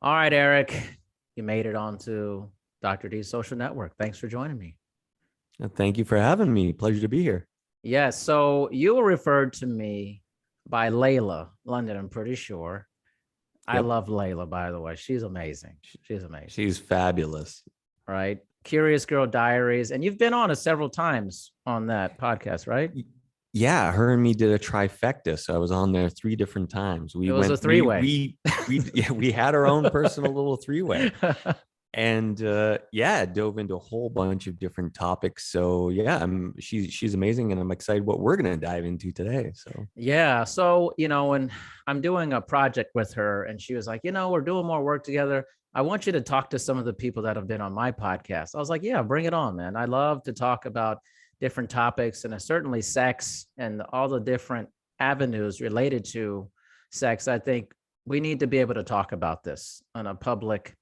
All right, Erik, you made it onto Dr. D's social network. Thanks for joining me. Thank you for having me. Pleasure to be here. Yes, so you were referred to me by Layla London, I'm pretty sure. I Yep. love Layla, by the way. She's amazing. She's amazing, She's fabulous. right? Curious Girl Diaries. And you've been on it several times on that podcast, right? Yeah, her and me did a trifecta. So I was on there three different times. It was a three-way. We had our own personal little three-way. And yeah, dove into a whole bunch of different topics. So yeah, she's amazing, and I'm excited what we're gonna dive into today. So Yeah. So, when I'm doing a project with her and she was like, we're doing more work together. I want you to talk to some of the people that have been on my podcast. I was like, yeah, bring it on, man. I love to talk about different topics and certainly sex and all the different avenues related to sex. I think we need to be able to talk about this on a public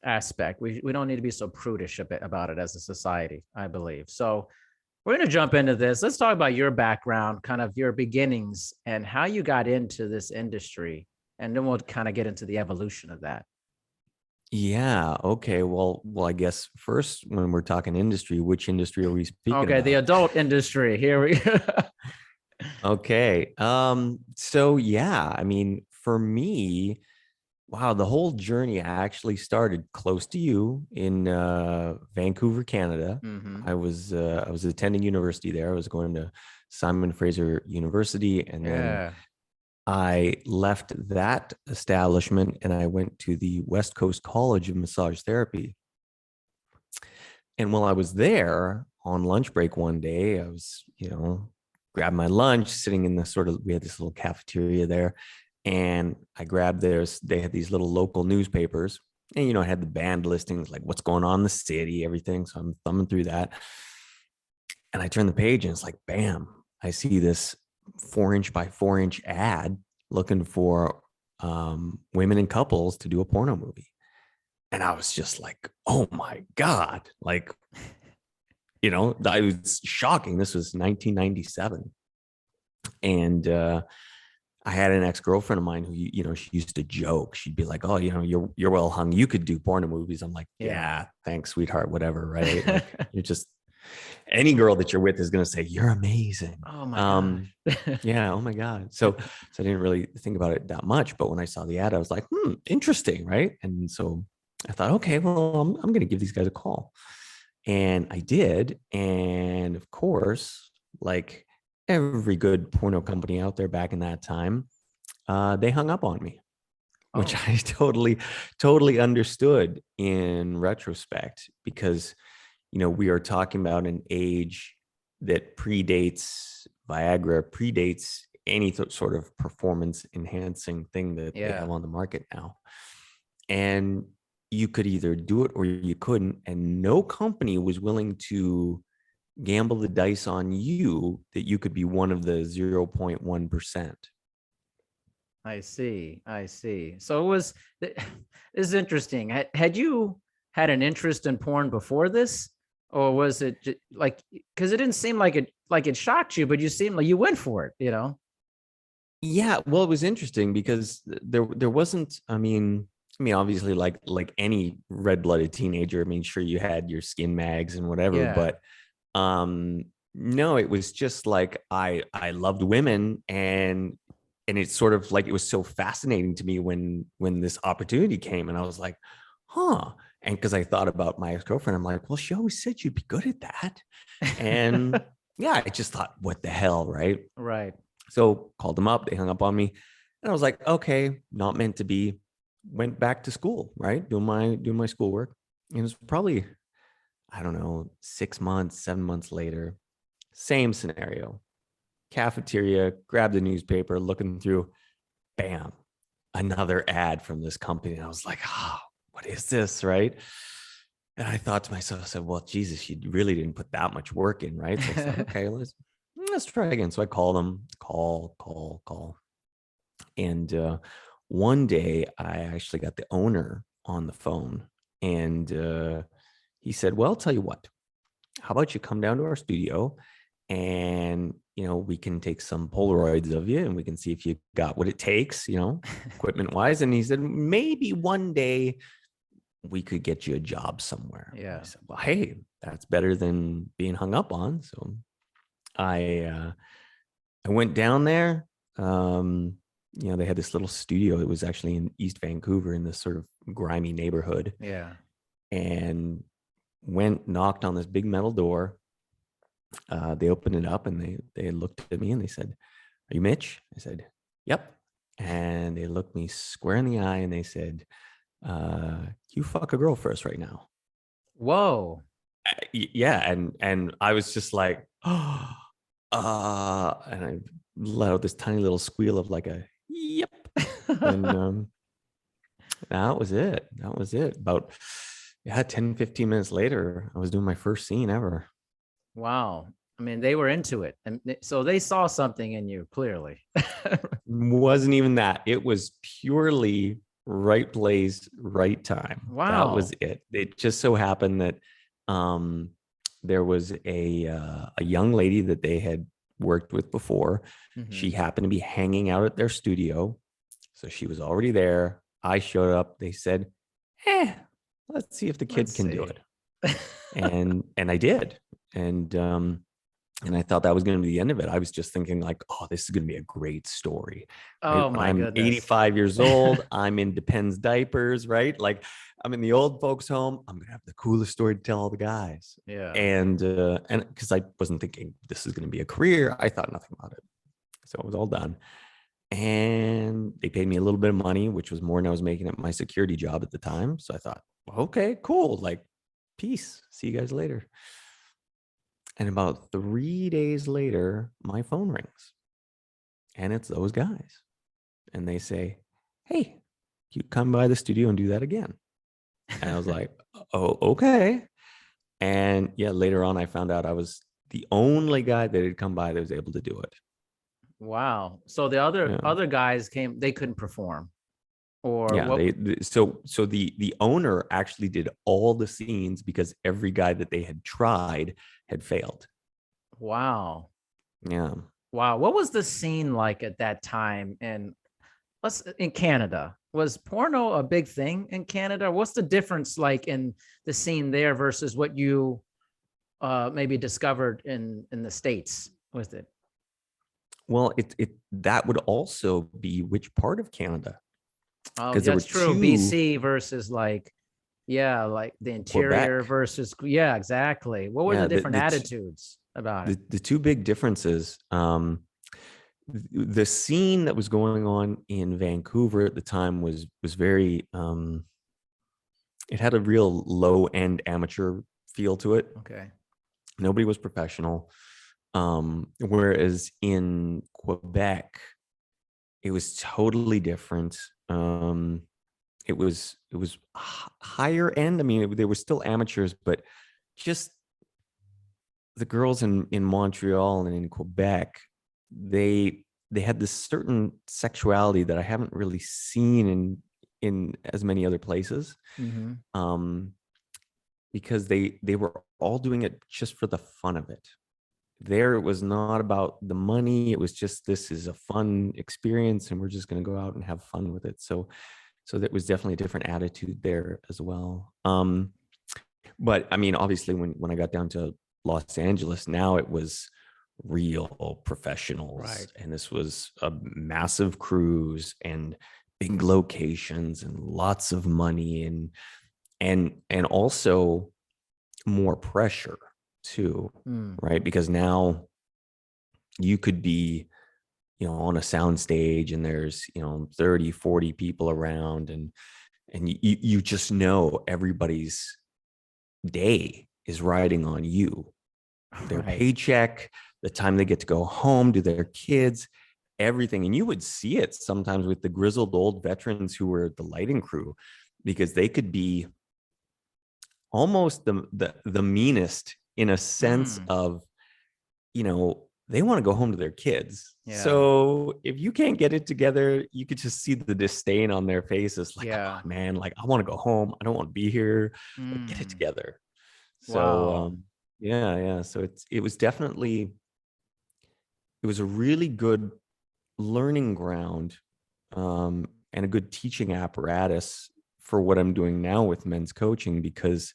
aspect. We don't need to be so prudish about it as a society, I believe. So, we're going to jump into this. Let's talk about your background, kind of your beginnings and how you got into this industry. And then we'll kind of get into the evolution of that. yeah, okay. Well, I guess first when we're talking industry, which industry are we speaking Okay, the about? adult industry. Here we go. Okay. So yeah, I mean, for me, wow, the whole journey actually started close to you in Vancouver, Canada. Mm-hmm. I was attending university there. I was going to Simon Fraser University, and then Yeah. I left that establishment and I went to the West Coast College of Massage Therapy. And while I was there on lunch break one day, I was, grabbed my lunch, sitting in the we had this little cafeteria there. And I grabbed they had these little local newspapers. And, I had the band listings, like what's going on in the city, everything. So I'm thumbing through that. And I turn the page and it's like, bam, I see this 4 inch by 4 inch ad looking for women and couples to do a porno movie. And I was just like, oh my God. Like, I was shocking. This was 1997. And I had an ex-girlfriend of mine who, she used to joke. She'd be like, oh, you're well hung. You could do porno movies. I'm like, yeah, thanks, sweetheart, whatever. Right. Like, you're just, any girl that you're with is going to say, you're amazing. Oh my gosh. Yeah. Oh my God. So I didn't really think about it that much. But when I saw the ad, I was like, interesting. Right. And so I thought, okay, well, I'm going to give these guys a call. And I did. And of course, like every good porno company out there back in that time, they hung up on me, which I totally understood in retrospect, because, we are talking about an age that predates Viagra, predates any sort of performance enhancing thing that they have on the market now. And you could either do it or you couldn't. And no company was willing to gamble the dice on you that you could be one of the 0.1%. I see. I see. So this is interesting. Had you had an interest in porn before this? Or was it like, because it didn't seem like it shocked you, but you seemed like you went for it. Yeah, well, it was interesting because there wasn't, obviously, like any red-blooded teenager, sure, you had your skin mags and whatever, but no, it was just like I loved women, and it's sort of like, it was so fascinating to me when this opportunity came, and I was like, huh. And because I thought about my ex-girlfriend, I'm like, well, she always said you'd be good at that. And yeah, I just thought, what the hell, right? Right. So called them up, they hung up on me. And I was like, okay, not meant to be. Went back to school, right? Doing my schoolwork. And it was probably, I don't know, 6 months, 7 months later, same scenario. Cafeteria, grabbed the newspaper, looking through, bam, another ad from this company. And I was like, oh, what is this, right? And I thought to myself, I said, well, Jesus, you really didn't put that much work in, right? So I said, okay, let's try again. So I called them, call. And one day I actually got the owner on the phone, and he said, well, I'll tell you what, how about you come down to our studio and we can take some Polaroids of you and we can see if you got what it takes, equipment wise. And he said, maybe one day we could get you a job somewhere. Yeah. I said, well, hey, that's better than being hung up on. So I went down there. They had this little studio. It was actually in East Vancouver in this sort of grimy neighborhood. Yeah. And knocked on this big metal door. They opened it up and they looked at me and they said, "Are you Mitch?" I said, "Yep." And they looked me square in the eye and they said, "You fuck a girl for us right now." Whoa. Yeah. And I was just like, oh, and I let out this tiny little squeal of like a yep. And that was it. About 10, 15 minutes later, I was doing my first scene ever. Wow. I mean, they were into it. And so they saw something in you, clearly. Wasn't even that. It was purely right place, right time. Wow. That was it. It just so happened that there was a young lady that they had worked with before. Mm-hmm. She happened to be hanging out at their studio. So she was already there. I showed up. They said, let's see if the kid can do it. And I did. And I thought that was going to be the end of it. I was just thinking like, oh, this is going to be a great story. Oh, right? I'm goodness. 85 years old. I'm in Depends diapers, right? Like I'm in the old folks home. I'm going to have the coolest story to tell all the guys. Yeah. And because I wasn't thinking this is going to be a career, I thought nothing about it. So it was all done. And they paid me a little bit of money, which was more than I was making at my security job at the time. So I thought, okay, cool. Like, peace. See you guys later. And about 3 days later, my phone rings. And it's those guys. And they say, "Hey, you come by the studio and do that again." And I was like, "Oh, okay." And yeah, later on, I found out I was the only guy that had come by that was able to do it. Wow. So the other guys came, they couldn't perform. Or yeah, so the owner actually did all the scenes because every guy that they had tried had failed. Wow. Yeah. Wow. What was the scene like at that time in Canada? Was porno a big thing in Canada? What's the difference like in the scene there versus what you maybe discovered in the States with it? Well, that would also be which part of Canada. Oh, that's true. BC versus like the interior Quebec. Versus, exactly. What were the different attitudes about it? The two big differences, the scene that was going on in Vancouver at the time was very, it had a real low end amateur feel to it. Okay. Nobody was professional. Whereas in Quebec, it was totally different. It was higher end. I mean, they were still amateurs, but just the girls in Montreal and in Quebec, they had this certain sexuality that I haven't really seen in as many other places. Mm-hmm. Because they were all doing it just for the fun of it. There, it was not about the money. It was just, this is a fun experience and we're just going to go out and have fun with it. So that was definitely a different attitude there as well. But I mean, obviously when I got down to Los Angeles, now it was real professionals. Right. And this was a massive cruise and big locations and lots of money and also more pressure too, right? Because now you could be, on a sound stage and there's, 30, 40 people around and you just know everybody's day is riding on you, their paycheck, the time they get to go home to their kids, everything. And you would see it sometimes with the grizzled old veterans who were the lighting crew, because they could be almost the meanest in a sense of, they want to go home to their kids. Yeah. So if you can't get it together, you could just see the disdain on their faces. Like, oh, man, like I want to go home. I don't want to be here. Like, get it together. So, wow. Yeah. So it was definitely it was a really good learning ground, and a good teaching apparatus for what I'm doing now with men's coaching, because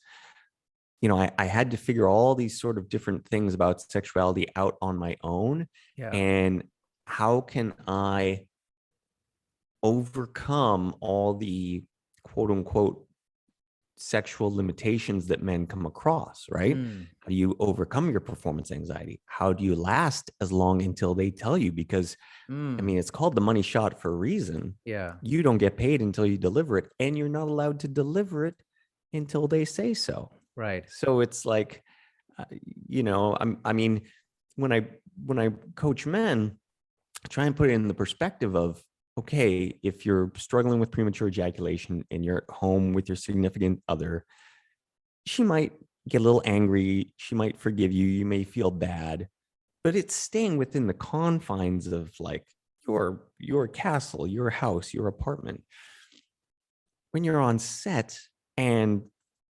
I had to figure all these sort of different things about sexuality out on my own. Yeah. And how can I overcome all the quote unquote sexual limitations that men come across, right? How do you overcome your performance anxiety? How do you last as long until they tell you? Because I mean, it's called the money shot for a reason. Yeah. You don't get paid until you deliver it, and you're not allowed to deliver it until they say so. Right. So it's like, I mean, when I coach men, I try and put it in the perspective of, okay, if you're struggling with premature ejaculation and you're at home with your significant other, she might get a little angry. She might forgive you. You may feel bad, but it's staying within the confines of like your castle, your house, your apartment. When you're on set and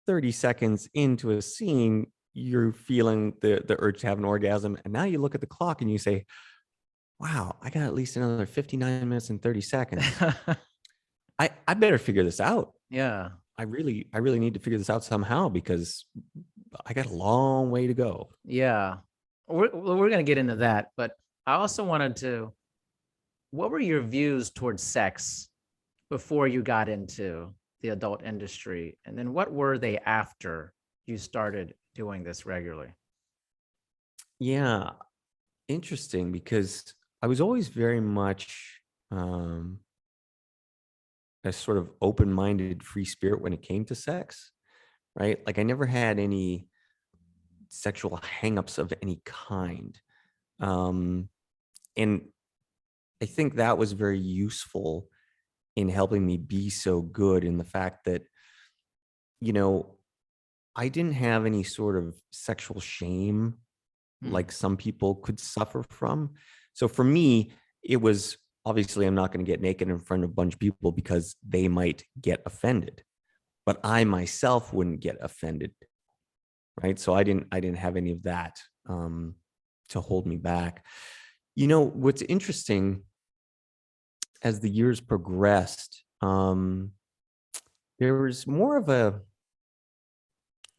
30 seconds into a scene, you're feeling the urge to have an orgasm. And now you look at the clock and you say, wow, I got at least another 59 minutes and 30 seconds. I better figure this out. Yeah. I really need to figure this out somehow, because I got a long way to go. Yeah. We're going to get into that, but I also wanted to, what were your views towards sex before you got into the adult industry? And then what were they after you started doing this regularly? Yeah. Interesting, because I was always very much a sort of open-minded free spirit when it came to sex, right? Like I never had any sexual hangups of any kind. And I think that was very useful in helping me be so good, in the fact that, I didn't have any sort of sexual shame like some people could suffer from. So for me, it was obviously, I'm not going to get naked in front of a bunch of people because they might get offended, but I myself wouldn't get offended. Right. So I didn't have any of that to hold me back. What's interesting, as the years progressed, there was more of a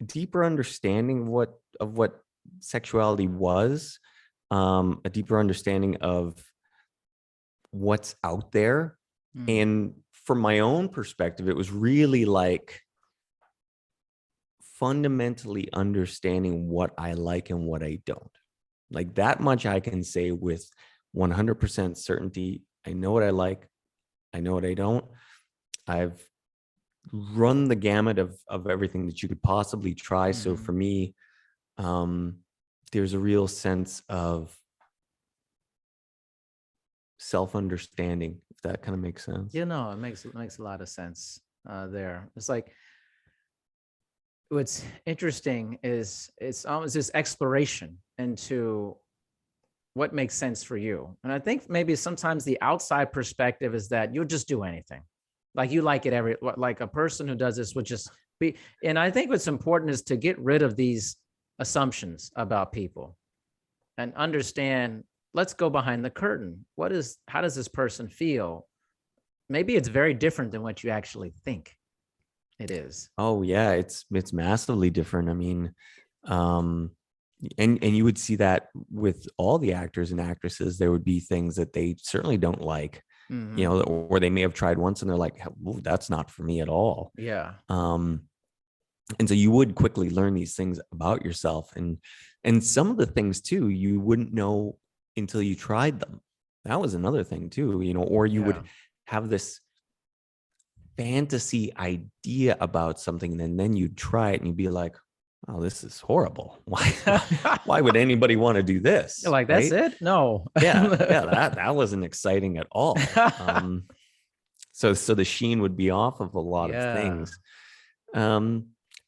deeper understanding of what sexuality was, a deeper understanding of what's out there. And from my own perspective, it was really like fundamentally understanding what I like and what I don't. Like, that much I can say with 100% certainty. I know what I like. I know what I don't. I've run the gamut of everything that you could possibly try. So for me, there's a real sense of self-understanding, if that kind of makes sense. It makes a lot of sense there. It's like, what's interesting is it's almost this exploration into what makes sense for you. And I think maybe sometimes the outside perspective is that you'll just do anything. Like you like it like a person who does this would just be. And I think what's important is to get rid of these assumptions about people and understand, let's go behind the curtain. How does this person feel? Maybe it's very different than what you actually think it is. Oh yeah, it's massively different. I mean, and you would see that with all the actors and actresses. There would be things that they certainly don't like, or they may have tried once and they're like, that's not for me at all. Yeah. And so you would quickly learn these things about yourself, and some of the things too, you wouldn't know until you tried them. That was another thing too, or you would have this fantasy idea about something, and then you'd try it and you'd be like, oh, this is horrible. Why would anybody want to do this? You're like, that's it? No. yeah, that wasn't exciting at all. So the sheen would be off of a lot of things.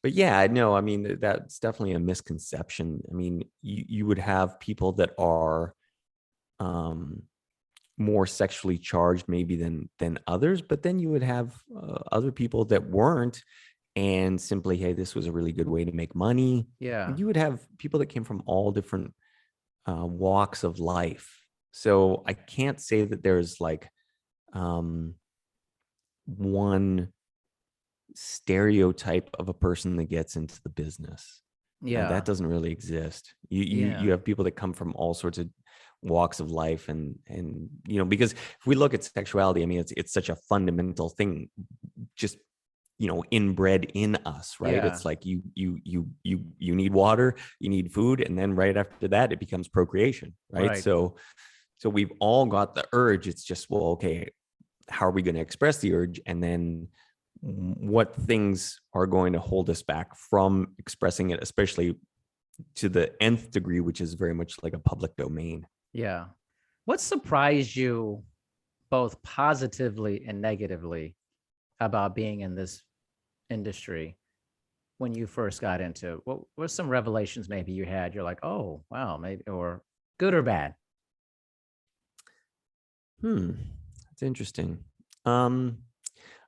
But yeah, no, I mean, that's definitely a misconception. I mean, you would have people that are more sexually charged maybe than others, but then you would have other people that weren't, and simply, hey, this was a really good way to make money. Yeah. And you would have people that came from all different walks of life. So I can't say that there's like one stereotype of a person that gets into the business. Yeah. That doesn't really exist. You Yeah. have people that come from all sorts of walks of life, and because if we look at sexuality, I mean, it's such a fundamental thing, just inbred in us, right? Yeah. It's like you need water, you need food, and then right after that it becomes procreation, right? Right. So we've all got the urge. It's just, well, okay, how are we going to express the urge, and then what things are going to hold us back from expressing it, especially to the nth degree, which is very much like a public domain. Yeah. What surprised you both positively and negatively about being in this industry when you first got into it? What were some revelations maybe you had? You're like, oh, wow, maybe, or good or bad? That's interesting.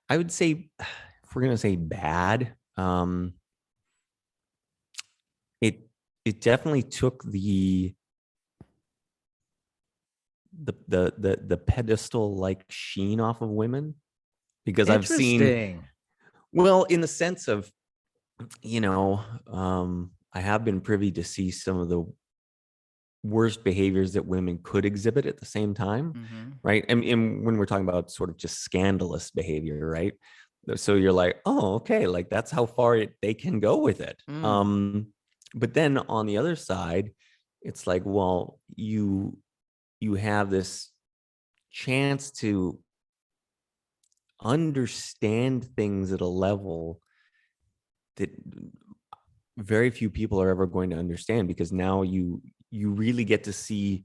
I would say, if we're going to say bad, it definitely took the pedestal like sheen off of women, because I've seen, Interesting. well, in the sense of, I have been privy to see some of the worst behaviors that women could exhibit at the same time, Mm-hmm. right? And when we're talking about sort of just scandalous behavior, right? So you're like, oh, okay, like that's how far they can go with it. Mm. But then on the other side, it's like, well, you have this chance to understand things at a level that very few people are ever going to understand, because now you really get to see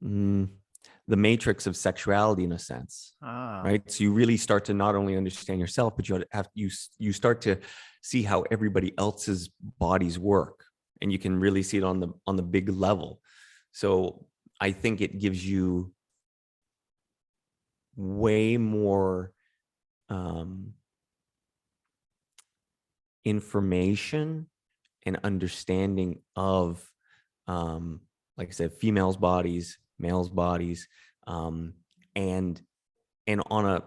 the matrix of sexuality in a sense, Ah, right? So you really start to not only understand yourself, but you start to see how everybody else's bodies work, and you can really see it on the big level. So I think it gives you way more information and understanding of, like I said, females' bodies, males' bodies, and on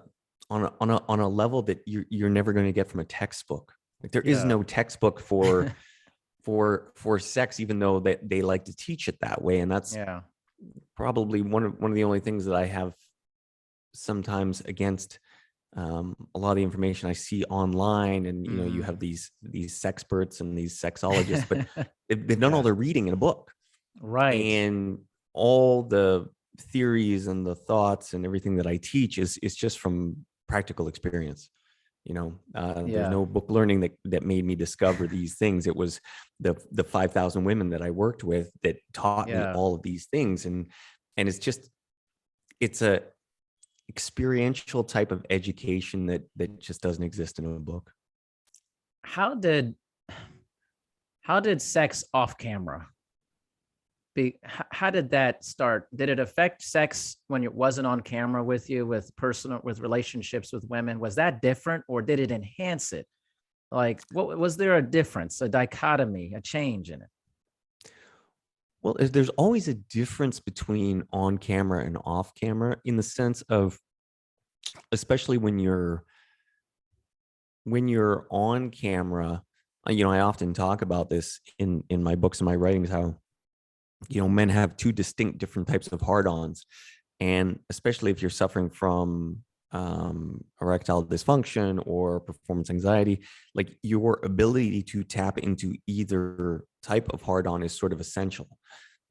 a level that you're never going to get from a textbook. Like, there is yeah. no textbook for sex, even though they like to teach it that way, and that's Yeah. probably one of the only things that I have sometimes against a lot of the information I see online. And you Mm. have these sexperts and these sexologists, but they've done all Yeah. their reading in a book, Right. and all the theories and the thoughts and everything that I teach is just from practical experience. There's Yeah. no book learning that made me discover these things. It was the 5,000 women that I worked with that taught me Yeah. all of these things. And it's a experiential type of education that just doesn't exist in a book. How did sex off camera how did that start? Did it affect sex when it wasn't on camera with you, with relationships with women? Was that different, or did it enhance it? Like, what was there a difference, a dichotomy, a change in it? Well, there's always a difference between on camera and off camera, in the sense of, especially when you're on camera. I often talk about this in my books and my writings, how men have two distinct different types of hard-ons. And especially if you're suffering from erectile dysfunction or performance anxiety, like, your ability to tap into either type of hard-on is sort of essential.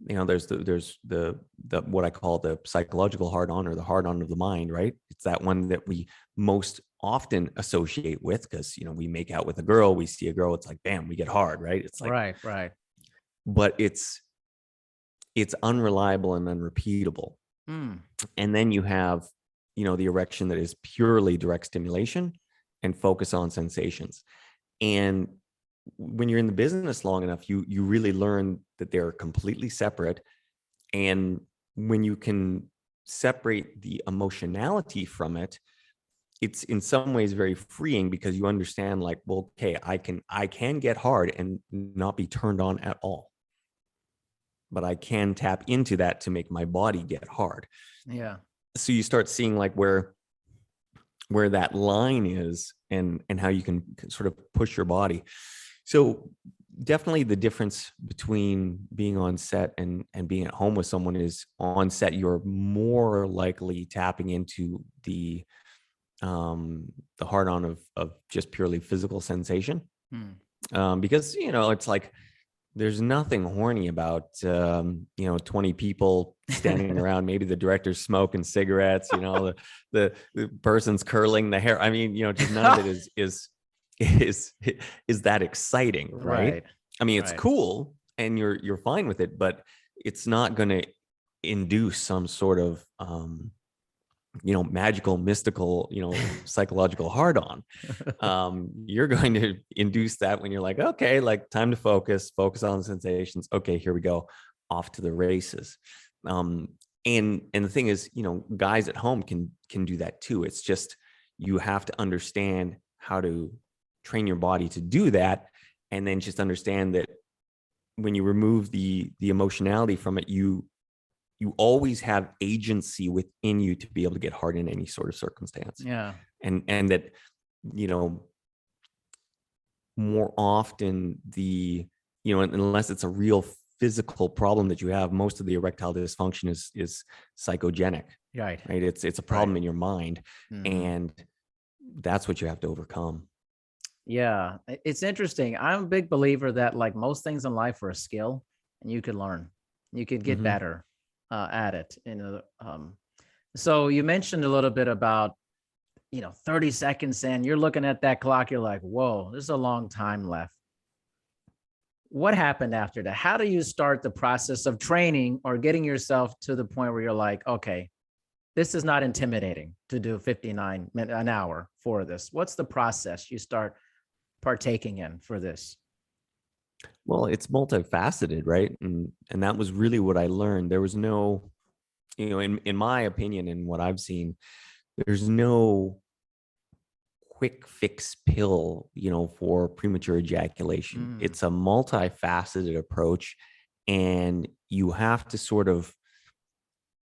There's the what I call the psychological hard-on, or the hard-on of the mind, right? It's that one that we most often associate with, because we make out with a girl, we see a girl, it's like, bam, we get hard, right? It's like, Right, right. but it's unreliable and unrepeatable. Mm. And then you have, the erection that is purely direct stimulation and focus on sensations. And when you're in the business long enough, you really learn that they're completely separate. And when you can separate the emotionality from it, it's in some ways very freeing, because you understand, like, well, okay, I can get hard and not be turned on at all. but I can tap into that to make my body get hard. Yeah. So you start seeing like where that line is, and how you can sort of push your body. So definitely the difference between being on set and being at home with someone is, on set you're more likely tapping into the hard on of just purely physical sensation. Because it's like there's nothing horny about 20 people standing around, maybe the director's smoking cigarettes, the person's curling the hair. I mean, just none of it is that exciting, right? Right. I mean, it's Right. cool and you're fine with it, but it's not going to induce some sort of magical, mystical, psychological hard on. You're going to induce that when you're like, okay, like time to focus on the sensations. Okay, here we go, off to the races. And the thing is, guys at home can do that too. It's just, you have to understand how to train your body to do that. And then just understand that when you remove the emotionality from it, you always have agency within you to be able to get hard in any sort of circumstance. Yeah. And that, more often unless it's a real physical problem that you have, most of the erectile dysfunction is psychogenic. Right. It's a problem in your mind. And that's what you have to overcome. Yeah. It's interesting. I'm a big believer that, like most things in life, are a skill, and you can learn, you could get better at it. So you mentioned a little bit about 30 seconds in, you're looking at that clock, you're like, whoa, there's a long time left. What happened after that? How do you start the process of training or getting yourself to the point where you're like, okay, this is not intimidating to do 59 minutes an hour for this? What's the process you start partaking in for this? Well, it's multifaceted, right? And that was really what I learned. There was no, in my opinion, and what I've seen, there's no quick fix pill, for premature ejaculation. It's a multifaceted approach, and you have to sort of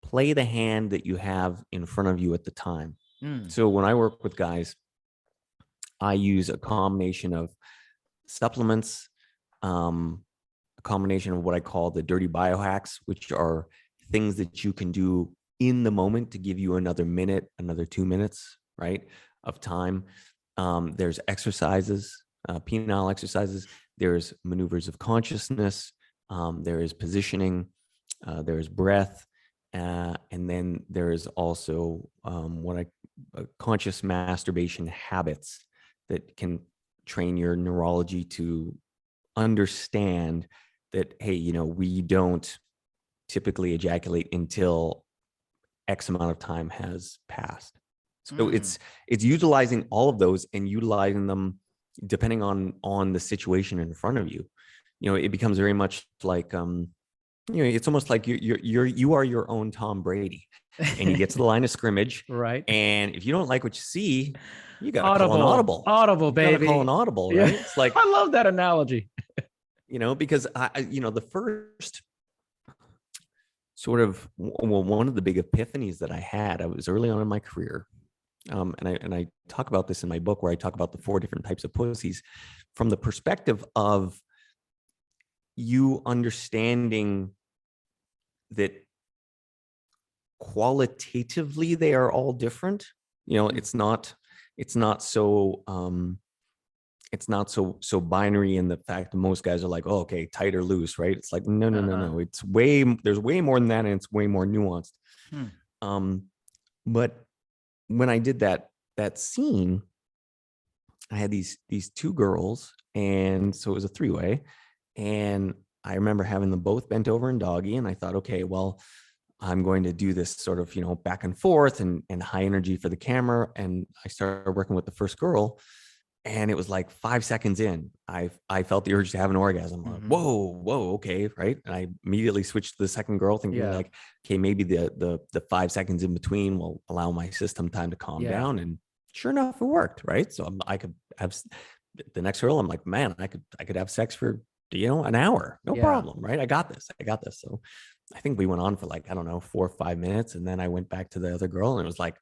play the hand that you have in front of you at the time. So when I work with guys, I use a combination of supplements, a combination of what I call the dirty biohacks, which are things that you can do in the moment to give you another minute, another 2 minutes, right, of time. There's exercises, penile exercises. There's maneuvers of consciousness. There is positioning. There is breath. And then there is also conscious masturbation habits that can train your neurology to understand that, hey, we don't typically ejaculate until X amount of time has passed. So it's utilizing all of those and utilizing them depending on the situation in front of you. It becomes very much like it's almost like you are your own Tom Brady, and you get to the line of scrimmage, right? And if you don't like what you see, you got to call an audible. Audible, baby. You got to call an audible, right? It's like, I love that analogy. Because the first sort of, one of the big epiphanies that I had, I was early on in my career. And I talk about this in my book, where I talk about the 4 different types of pussies from the perspective of you understanding that qualitatively they are all different. It's not so binary in the fact that most guys are like, oh, okay, tight or loose, right? It's like, no. There's way more than that, and it's way more nuanced. But when I did that scene, I had these 2 girls, and so it was a 3-way, and I remember having them both bent over in doggy, and I thought, okay, well, I'm going to do this sort of, back and forth and high energy for the camera. And I started working with the first girl, and it was like 5 seconds in, I felt the urge to have an orgasm. Like, whoa, okay, right? And I immediately switched to the second girl, thinking like, okay, maybe the 5 seconds in between will allow my system time to calm down. And sure enough, it worked, right? So I could have the next girl. I'm like, man, I could have sex for an hour, no Yeah. problem, right? I got this. So I think we went on for like, I don't know, 4 or 5 minutes. And then I went back to the other girl and it was like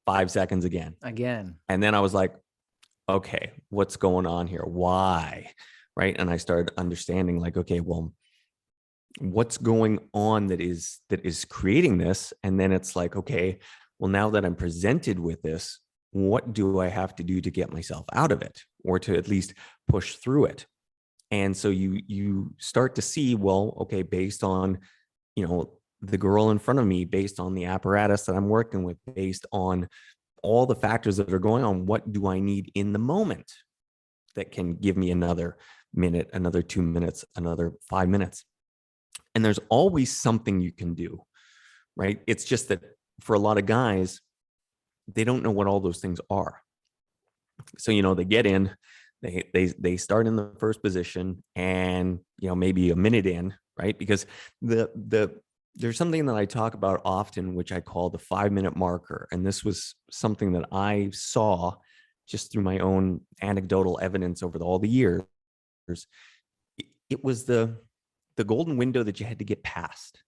5 seconds again. And then I was like, okay, what's going on here? Why? Right. And I started understanding like, okay, well, what's going on that is creating this? And then it's like, okay, well, now that I'm presented with this, what do I have to do to get myself out of it, or to at least push through it? And so you start to see, well, okay, based on, the girl in front of me, based on the apparatus that I'm working with, based on all the factors that are going on, what do I need in the moment that can give me another minute, another 2 minutes, another 5 minutes? And there's always something you can do, right? It's just that for a lot of guys, they don't know what all those things are. So, they get in, they start in the first position, and, maybe a minute in, right? Because there's something that I talk about often, which I call the 5-minute marker. And this was something that I saw just through my own anecdotal evidence over all the years. It was the golden window that you had to get past.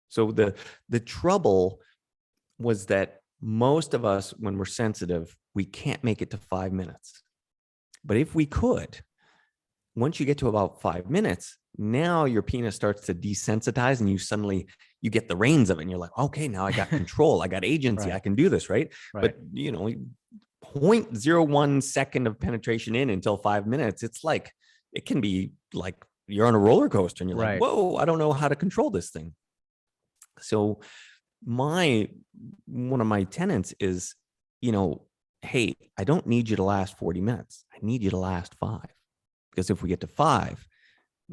So the trouble was that most of us, when we're sensitive, we can't make it to 5 minutes. But if we could, once you get to about 5 minutes, now your penis starts to desensitize, and you get the reins of it, and you're like, okay, now I got control, I got agency, right. I can do this, right? But 0.01 second of penetration in until 5 minutes, it's like, it can be like you're on a roller coaster and you're like, whoa, I don't know how to control this thing. So one of my tenets is, hey, I don't need you to last 40 minutes. I need you to last 5. Because if we get to 5,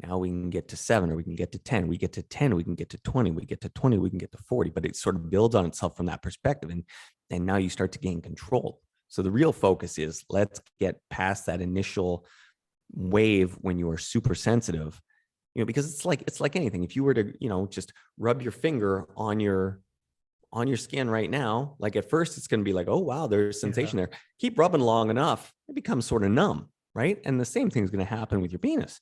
now we can get to 7, or we can get to 10. We get to 10, we can get to 20. We get to 20, we can get to 40. But it sort of builds on itself from that perspective. And now you start to gain control. So the real focus is, let's get past that initial wave when you are super sensitive, because it's like anything. If you were to, just rub your finger on your skin right now, like at first it's going to be like, oh, wow, there's sensation there. Keep rubbing long enough, it becomes sort of numb, right? And the same thing is going to happen with your penis.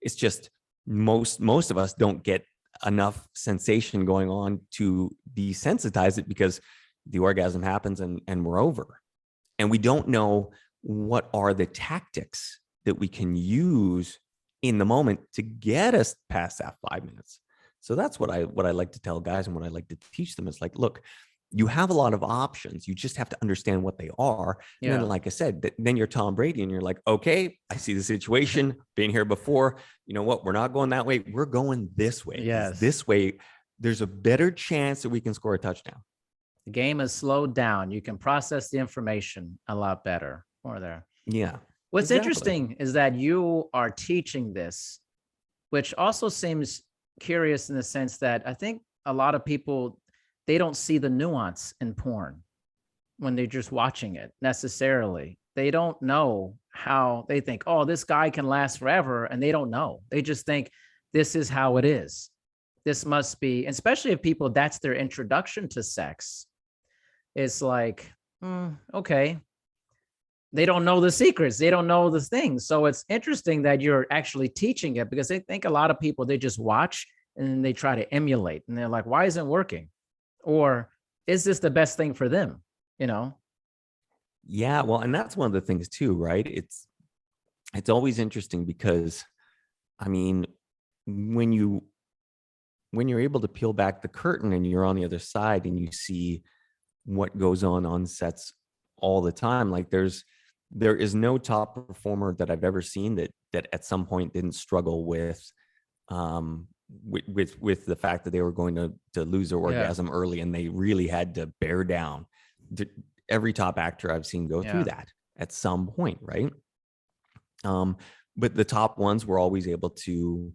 It's just most of us don't get enough sensation going on to desensitize it, because the orgasm happens and we're over. And we don't know what are the tactics that we can use in the moment to get us past that 5 minutes. So that's what I like to tell guys, and what I like to teach them is like, look, you have a lot of options. You just have to understand what they are. And then, like I said, then you're Tom Brady and you're like, okay, I see the situation, been here before. You know what? We're not going that way. We're going this way. Yes. This way, there's a better chance that we can score a touchdown. The game is slowed down. You can process the information a lot better. Or there. Yeah. What's interesting is that you are teaching this, which also seems curious in the sense that I think a lot of people, they don't see the nuance in porn when they're just watching it necessarily. They don't know how. They think, oh, this guy can last forever. And they don't know. They just think this is how it is. This must be, especially if people, that's their introduction to sex. It's like, okay. They don't know the secrets. They don't know the things. So it's interesting that you're actually teaching it, because they think a lot of people, they just watch and then they try to emulate, and they're like, why isn't it working? Or is this the best thing for them? Yeah. Well, and that's one of the things too, right? It's always interesting because, I mean, when you're able to peel back the curtain and you're on the other side and you see what goes on sets all the time, like there is no top performer that I've ever seen that at some point didn't struggle with the fact that they were going to lose their orgasm early, and they really had to bear down. Every top actor I've seen go through that at some point, right? But the top ones were always able to,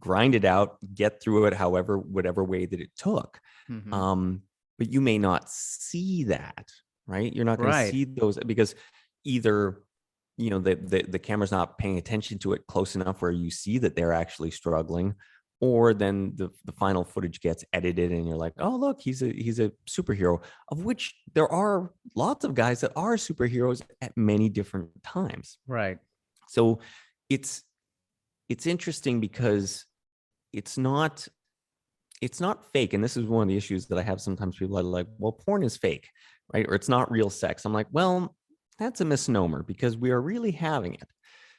grind it out, get through it, whatever way that it took. Mm-hmm. But you may not see that, right? You're not going to see those, because either, the camera's not paying attention to it close enough where you see that they're actually struggling, or then the final footage gets edited and you're like, oh, look, he's a superhero, of which there are lots of guys that are superheroes at many different times. Right. So it's it's interesting because it's not fake. And this is one of the issues that I have sometimes. People are like, well, porn is fake, right? Or it's not real sex. I'm like, well, that's a misnomer because we are really having it.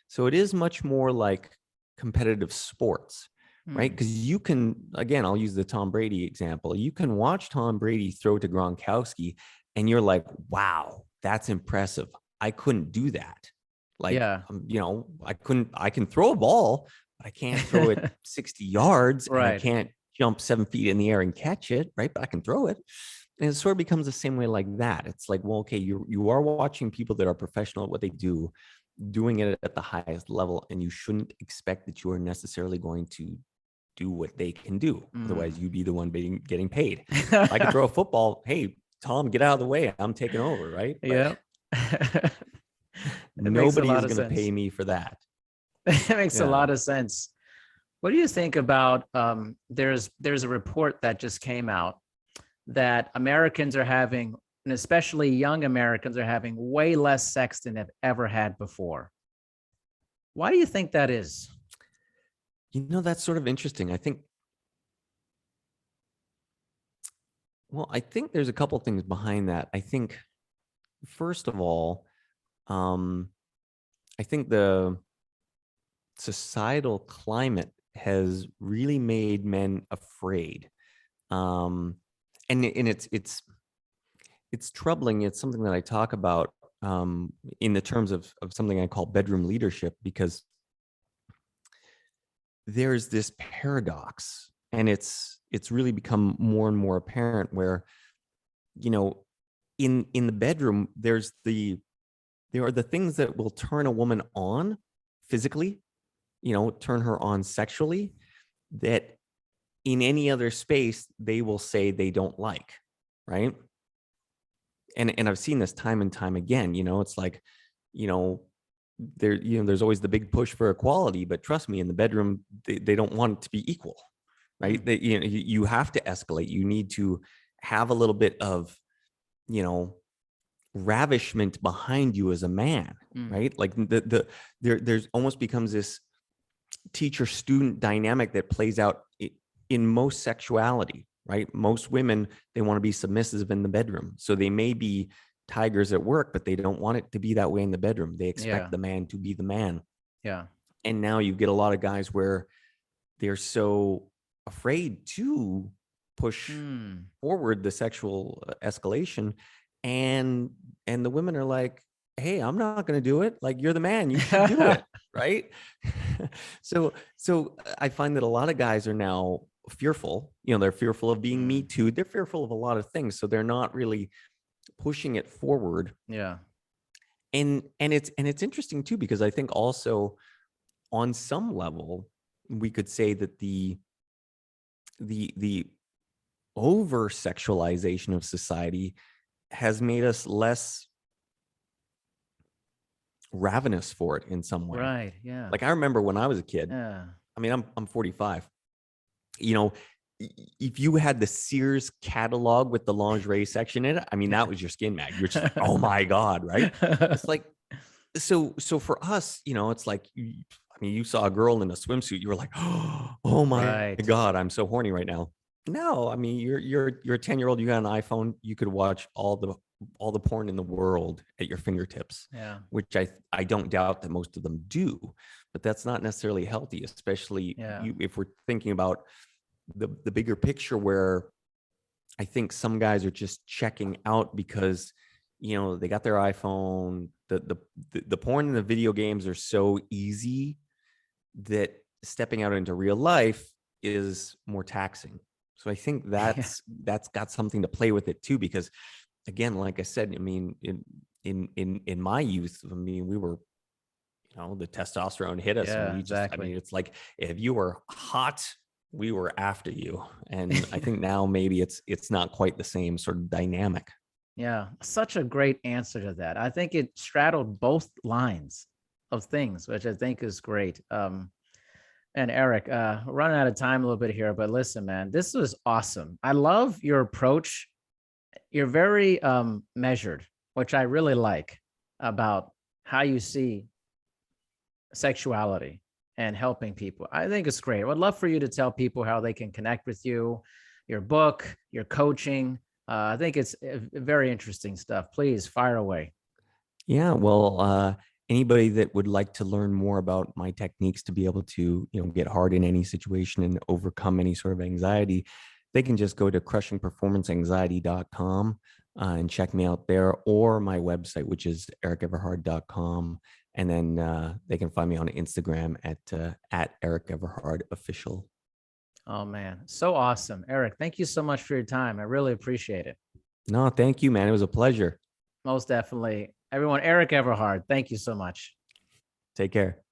So it is much more like competitive sports, right? Because you can, again, I'll use the Tom Brady example. You can watch Tom Brady throw to Gronkowski and you're like, wow, that's impressive. I couldn't do that. Like, Yeah. I can throw a ball, but I can't throw it 60 yards and I Right. can't jump 7 feet in the air and catch it, right? But I can throw it. And it sort of becomes the same way like that. It's like, well, okay, you are watching people that are professional at what they do, doing it at the highest level, and you shouldn't expect that you are necessarily going to do what they can do. Otherwise, you'd be the one getting paid. If I could throw a football, hey, Tom, get out of the way. I'm taking over, right? Yeah. It makes a Nobody lot is of going to pay sense. me for that. It makes a Yeah. lot of sense. What do you think about there's a report that just came out that Americans are having, and especially young Americans are having way less sex than they've ever had before. Why do you think that is? That's sort of interesting. I think there's a couple things behind that. I think, first of all, I think the societal climate has really made men afraid. And it's troubling. It's something that I talk about in the terms of something I call bedroom leadership, because there's this paradox, and it's really become more and more apparent where, in the bedroom, there are the things that will turn a woman on physically, turn her on sexually, that in any other space they will say they don't like, right? And I've seen this time and time again. It's like, there's always the big push for equality, but trust me, in the bedroom, they don't want it to be equal, right? You have to escalate. You need to have a little bit of, ravishment behind you as a man, right? Like there's almost becomes this teacher student dynamic that plays out in most sexuality, right? Most women, they want to be submissive in the bedroom. So they may be tigers at work, but they don't want it to be that way in the bedroom. They expect the man to be the man. Yeah. And now you get a lot of guys where they're so afraid to push forward the sexual escalation, and the women are like, hey, I'm not going to do it. Like, you're the man, you should do it. Right. So I find that a lot of guys are now fearful. They're fearful of being Me Too. They're fearful of a lot of things. So they're not really pushing it forward. Yeah. And it's interesting too, because I think also on some level, we could say that the over sexualization of society has made us less ravenous for it in some way. Right. Yeah. Like, I remember when I was a kid, Yeah. I mean, I'm 45. If you had the Sears catalog with the lingerie section in it, I mean, that was your skin mag. You're just like, oh my God, right? It's like, so for us, it's like, you saw a girl in a swimsuit, you were like, oh my God, I'm so horny right now. No, I mean, you're a 10-year-old, you got an iPhone, you could watch all the porn in the world at your fingertips. Yeah. Which I don't doubt that most of them do, but that's not necessarily healthy, especially if we're thinking about the bigger picture, where I think some guys are just checking out because, they got their iPhone. The porn and the video games are so easy that stepping out into real life is more taxing. So I think that's got something to play with it too, because again, like I said, I mean, in my youth, I mean, we were, the testosterone hit us, and we just, exactly. I mean, it's like, if you were hot, we were after you. And I think now maybe it's not quite the same sort of dynamic. Yeah, such a great answer to that. I think it straddled both lines of things, which I think is great. And Erik, we're running out of time a little bit here, but listen, man, this was awesome. I love your approach. You're very measured, which I really like about how you see sexuality. and helping people. I think it's great. I would love for you to tell people how they can connect with you, your book, your coaching. I think it's very interesting stuff. Please fire away. Yeah, well, anybody that would like to learn more about my techniques to be able to, get hard in any situation and overcome any sort of anxiety, they can just go to crushingperformanceanxiety.com and check me out there, or my website, which is erikeverhard.com. And then they can find me on Instagram at Erik Everhard Official. Oh man, so awesome. Erik, thank you so much for your time. I really appreciate it. No, thank you, man. It was a pleasure. Most definitely. Everyone, Erik Everhard, thank you so much. Take care.